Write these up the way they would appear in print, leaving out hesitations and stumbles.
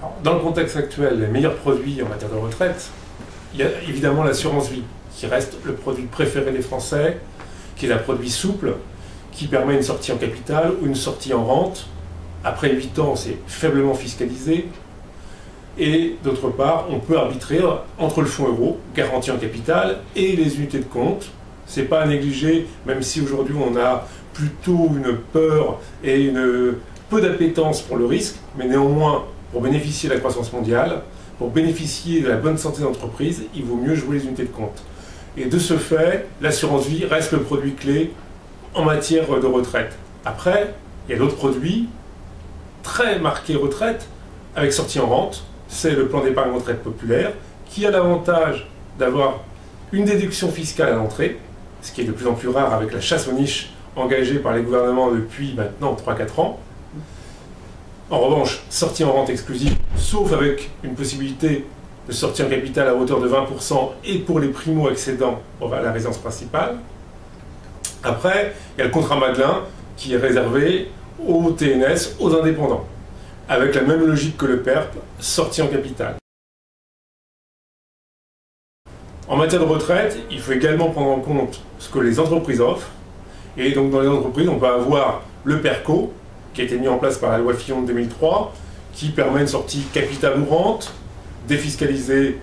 Alors, dans le contexte actuel, les meilleurs produits en matière de retraite, il y a évidemment l'assurance vie, qui reste le produit préféré des Français, qui est un produit souple, qui permet une sortie en capital ou une sortie en rente. Après 8 ans, c'est faiblement fiscalisé. Et d'autre part, on peut arbitrer entre le fonds euro, garanti en capital, et les unités de compte. C'est pas à négliger, même si aujourd'hui on a plutôt une peur et peu d'appétence pour le risque, mais néanmoins, pour bénéficier de la croissance mondiale, pour bénéficier de la bonne santé d'entreprise, il vaut mieux jouer les unités de compte. Et de ce fait, l'assurance vie reste le produit clé en matière de retraite. Après, il y a d'autres produits très marqués retraite, avec sortie en rente. C'est le plan d'épargne retraite populaire, qui a l'avantage d'avoir une déduction fiscale à l'entrée, ce qui est de plus en plus rare avec la chasse aux niches engagée par les gouvernements depuis maintenant 3-4 ans. En revanche, sortie en rente exclusive, sauf avec une possibilité de sortie en capital à hauteur de 20% et pour les primo-accédants à la résidence principale. Après, il y a le contrat Madelin qui est réservé aux TNS, aux indépendants, avec la même logique que le PERP, sortie en capital. En matière de retraite, il faut également prendre en compte ce que les entreprises offrent. Et donc dans les entreprises, on peut avoir le PERCO, qui a été mis en place par la loi Fillon de 2003, qui permet une sortie capital ou rente, défiscalisée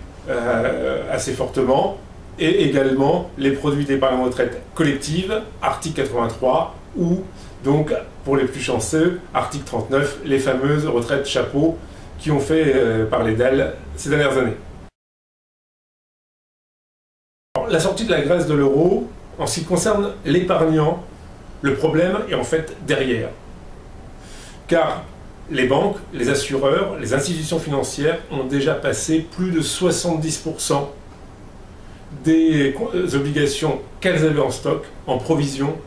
assez fortement, et également les produits d'épargne retraite collective, article 83, ou donc pour les plus chanceux, article 39, les fameuses retraites chapeau qui ont fait parler d'elles ces dernières années. Alors, la sortie de la Grèce de l'euro, en ce qui concerne l'épargnant, le problème est en fait derrière. Car les banques, les assureurs, les institutions financières ont déjà passé plus de 70% des obligations qu'elles avaient en stock, en provision,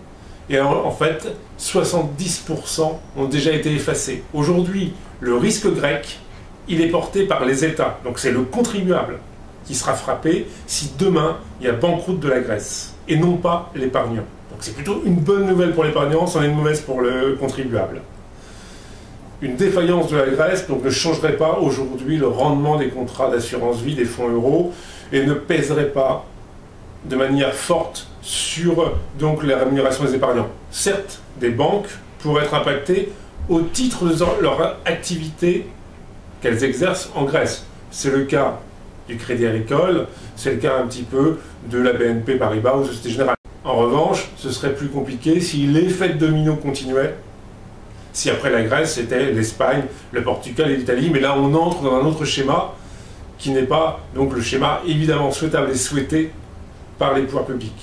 et en fait, 70% ont déjà été effacés. Aujourd'hui, le risque grec, il est porté par les États, donc c'est le contribuable qui sera frappé si demain, il y a banqueroute de la Grèce, et non pas l'épargnant. Donc c'est plutôt une bonne nouvelle pour l'épargnant, c'en est une mauvaise pour le contribuable. Une défaillance de la Grèce donc, ne changerait pas aujourd'hui le rendement des contrats d'assurance vie des fonds euros et ne pèserait pas de manière forte sur donc, la rémunération des épargnants. Certes, des banques pourraient être impactées au titre de leur activité qu'elles exercent en Grèce. C'est le cas du Crédit Agricole, c'est le cas un petit peu de la BNP Paribas ou de Société Générale. En revanche, ce serait plus compliqué si l'effet de domino continuait, si après la Grèce, c'était l'Espagne, le Portugal et l'Italie. Mais là, on entre dans un autre schéma qui n'est pas donc le schéma évidemment souhaitable et souhaité par les pouvoirs publics.